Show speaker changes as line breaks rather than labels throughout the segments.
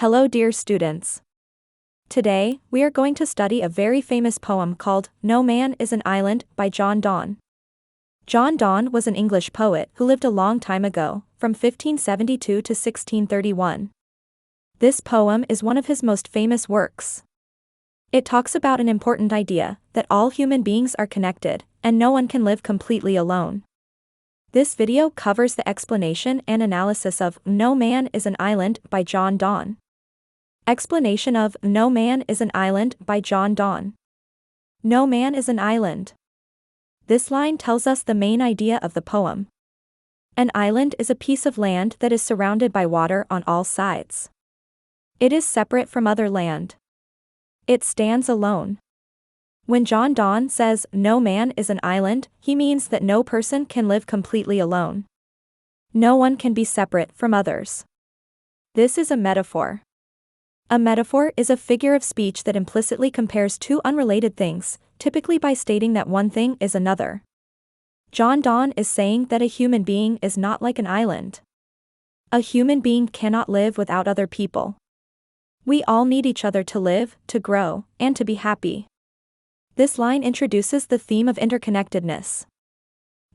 Hello dear students. Today, we are going to study a very famous poem called No Man is an Island by John Donne. John Donne was an English poet who lived a long time ago, from 1572 to 1631. This poem is one of his most famous works. It talks about an important idea, that all human beings are connected, and no one can live completely alone. This video covers the explanation and analysis of No Man is an Island by John Donne. Explanation of No Man is an Island by John Donne. No man is an island. This line tells us the main idea of the poem. An island is a piece of land that is surrounded by water on all sides. It is separate from other land. It stands alone. When John Donne says no man is an island, he means that no person can live completely alone. No one can be separate from others. This is a metaphor. A metaphor is a figure of speech that implicitly compares two unrelated things, typically by stating that one thing is another. John Donne is saying that a human being is not like an island. A human being cannot live without other people. We all need each other to live, to grow, and to be happy. This line introduces the theme of interconnectedness.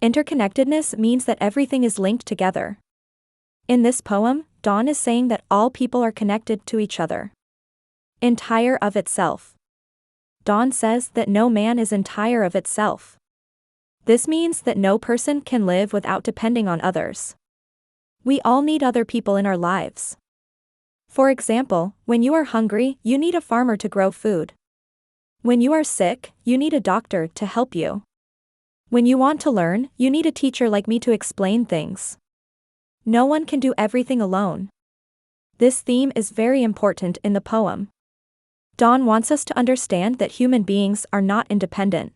Interconnectedness means that everything is linked together. In this poem, Donne is saying that all people are connected to each other. Entire of itself. Donne says that no man is entire of itself. This means that no person can live without depending on others. We all need other people in our lives. For example, when you are hungry, you need a farmer to grow food. When you are sick, you need a doctor to help you. When you want to learn, you need a teacher like me to explain things. No one can do everything alone. This theme is very important in the poem. Donne wants us to understand that human beings are not independent.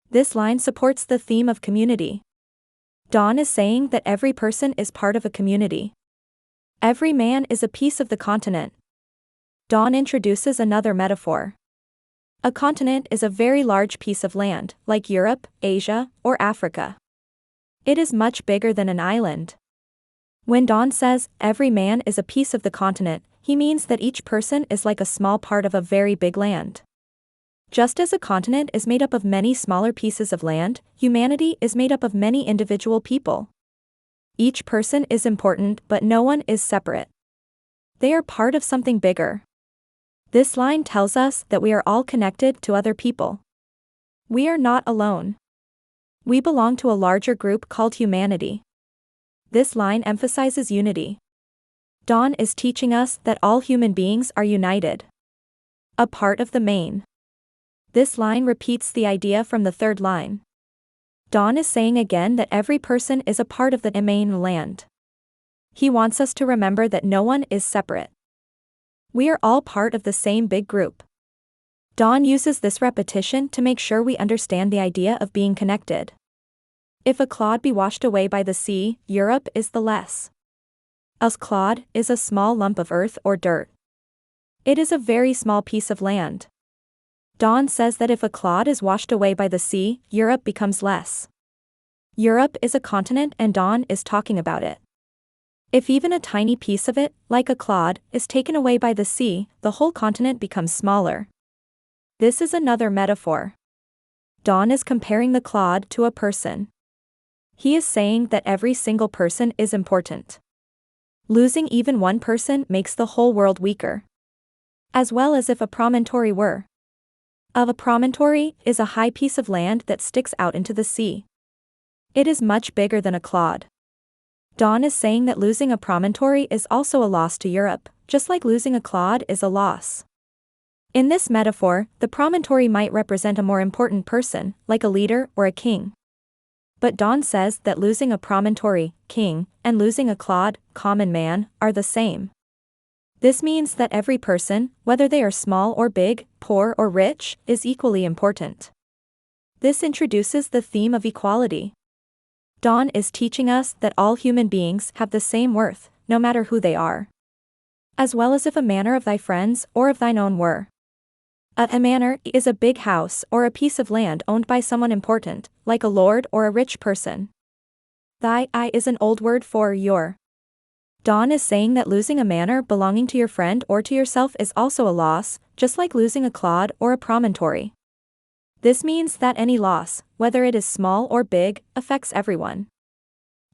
This line supports the theme of community. Donne is saying that every person is part of a community. Every man is a piece of the continent. Donne introduces another metaphor. A continent is a very large piece of land, like Europe, Asia, or Africa. It is much bigger than an island. When Donne says, every man is a piece of the continent, he means that each person is like a small part of a very big land. Just as a continent is made up of many smaller pieces of land, humanity is made up of many individual people. Each person is important, but no one is separate. They are part of something bigger. This line tells us that we are all connected to other people. We are not alone. We belong to a larger group called humanity. This line emphasizes unity. Donne is teaching us that all human beings are united. A part of the main. This line repeats the idea from the third line. Donne is saying again that every person is a part of the main land. He wants us to remember that no one is separate. We are all part of the same big group. Donne uses this repetition to make sure we understand the idea of being connected. If a clod be washed away by the sea, Europe is the less. A clod is a small lump of earth or dirt. It is a very small piece of land. Donne says that if a clod is washed away by the sea, Europe becomes less. Europe is a continent and Donne is talking about it. If even a tiny piece of it, like a clod, is taken away by the sea, the whole continent becomes smaller. This is another metaphor. Donne is comparing the clod to a person. He is saying that every single person is important. Losing even one person makes the whole world weaker. As well as if a promontory were. A promontory is a high piece of land that sticks out into the sea. It is much bigger than a clod. Donne is saying that losing a promontory is also a loss to Europe, just like losing a clod is a loss. In this metaphor, the promontory might represent a more important person, like a leader or a king. But Donne says that losing a promontory, king, and losing a clod, common man, are the same. This means that every person, whether they are small or big, poor or rich, is equally important. This introduces the theme of equality. Donne is teaching us that all human beings have the same worth, no matter who they are. As well as if a manor of thy friends or of thine own were. A manor is a big house or a piece of land owned by someone important, like a lord or a rich person. Thy is an old word for your. Donne is saying that losing a manor belonging to your friend or to yourself is also a loss, just like losing a clod or a promontory. This means that any loss, whether it is small or big, affects everyone.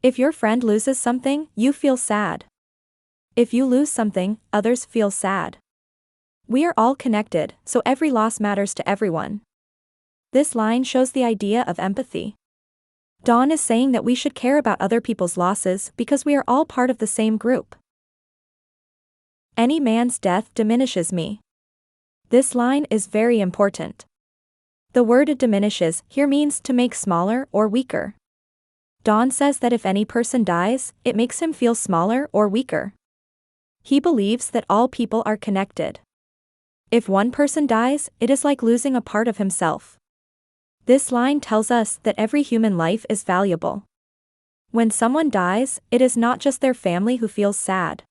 If your friend loses something, you feel sad. If you lose something, others feel sad. We are all connected, so every loss matters to everyone. This line shows the idea of empathy. Donne is saying that we should care about other people's losses because we are all part of the same group. Any man's death diminishes me. This line is very important. The word diminishes here means to make smaller or weaker. Donne says that if any person dies, it makes him feel smaller or weaker. He believes that all people are connected. If one person dies, it is like losing a part of himself. This line tells us that every human life is valuable. When someone dies, it is not just their family who feels sad.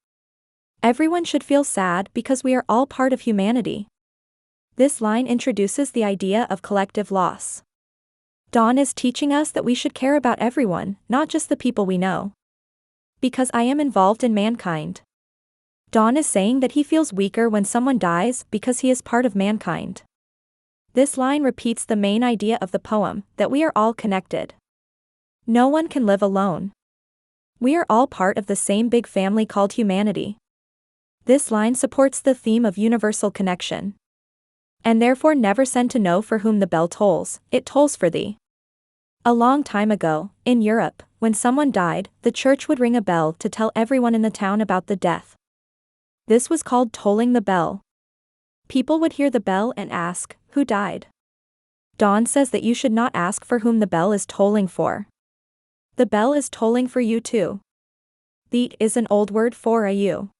Everyone should feel sad because we are all part of humanity. This line introduces the idea of collective loss. Donne is teaching us that we should care about everyone, not just the people we know. Because I am involved in mankind. Donne is saying that he feels weaker when someone dies because he is part of mankind. This line repeats the main idea of the poem, that we are all connected. No one can live alone. We are all part of the same big family called humanity. This line supports the theme of universal connection. And therefore never send to know for whom the bell tolls, it tolls for thee. A long time ago, in Europe, when someone died, the church would ring a bell to tell everyone in the town about the death. This was called tolling the bell. People would hear the bell and ask, who died? Donne says that you should not ask for whom the bell is tolling for. The bell is tolling for you too. The is an old word for a you.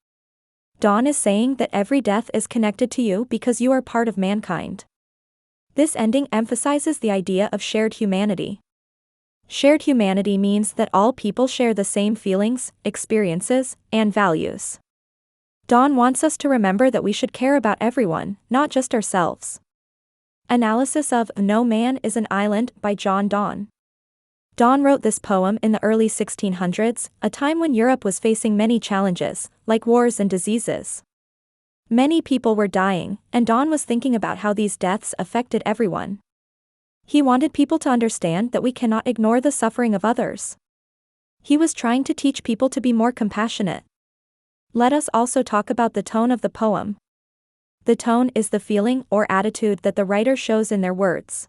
Donne is saying that every death is connected to you because you are part of mankind. This ending emphasizes the idea of shared humanity. Shared humanity means that all people share the same feelings, experiences, and values. Donne wants us to remember that we should care about everyone, not just ourselves. Analysis of No Man is an Island by John Donne. Donne wrote this poem in the early 1600s, a time when Europe was facing many challenges, like wars and diseases. Many people were dying, and Donne was thinking about how these deaths affected everyone. He wanted people to understand that we cannot ignore the suffering of others. He was trying to teach people to be more compassionate. Let us also talk about the tone of the poem. The tone is the feeling or attitude that the writer shows in their words.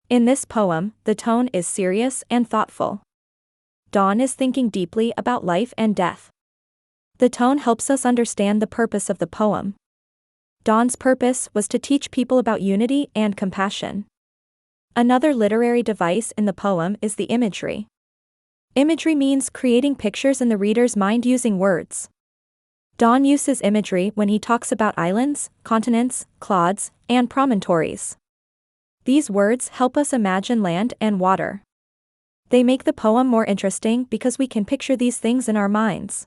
In this poem, the tone is serious and thoughtful. Donne is thinking deeply about life and death. The tone helps us understand the purpose of the poem. Donne's purpose was to teach people about unity and compassion. Another literary device in the poem is the imagery. Imagery means creating pictures in the reader's mind using words. Donne uses imagery when he talks about islands, continents, clods, and promontories. These words help us imagine land and water. They make the poem more interesting because we can picture these things in our minds.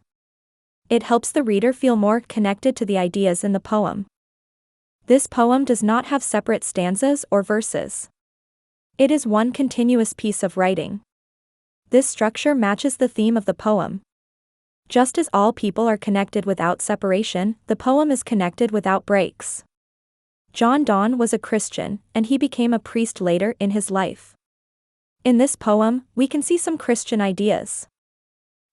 It helps the reader feel more connected to the ideas in the poem. This poem does not have separate stanzas or verses. It is one continuous piece of writing. This structure matches the theme of the poem. Just as all people are connected without separation, the poem is connected without breaks. John Donne was a Christian, and he became a priest later in his life. In this poem, we can see some Christian ideas.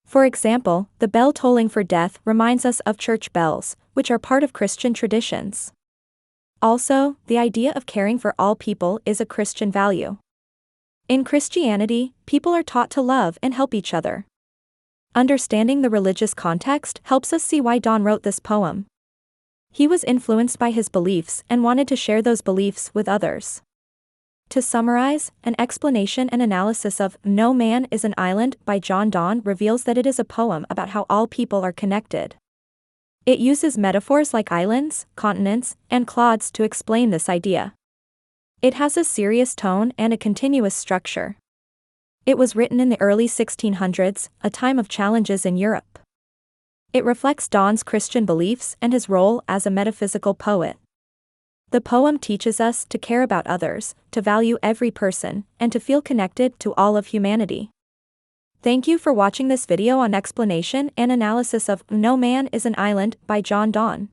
For example, the bell tolling for death reminds us of church bells, which are part of Christian traditions. Also, the idea of caring for all people is a Christian value. In Christianity, people are taught to love and help each other. Understanding the religious context helps us see why Donne wrote this poem. He was influenced by his beliefs and wanted to share those beliefs with others. To summarize, an explanation and analysis of No Man is an Island by John Donne reveals that it is a poem about how all people are connected. It uses metaphors like islands, continents, and clods to explain this idea. It has a serious tone and a continuous structure. It was written in the early 1600s, a time of challenges in Europe. It reflects Donne's Christian beliefs and his role as a metaphysical poet. The poem teaches us to care about others, to value every person, and to feel connected to all of humanity. Thank you for watching this video on explanation and analysis of No Man is an Island by John Donne.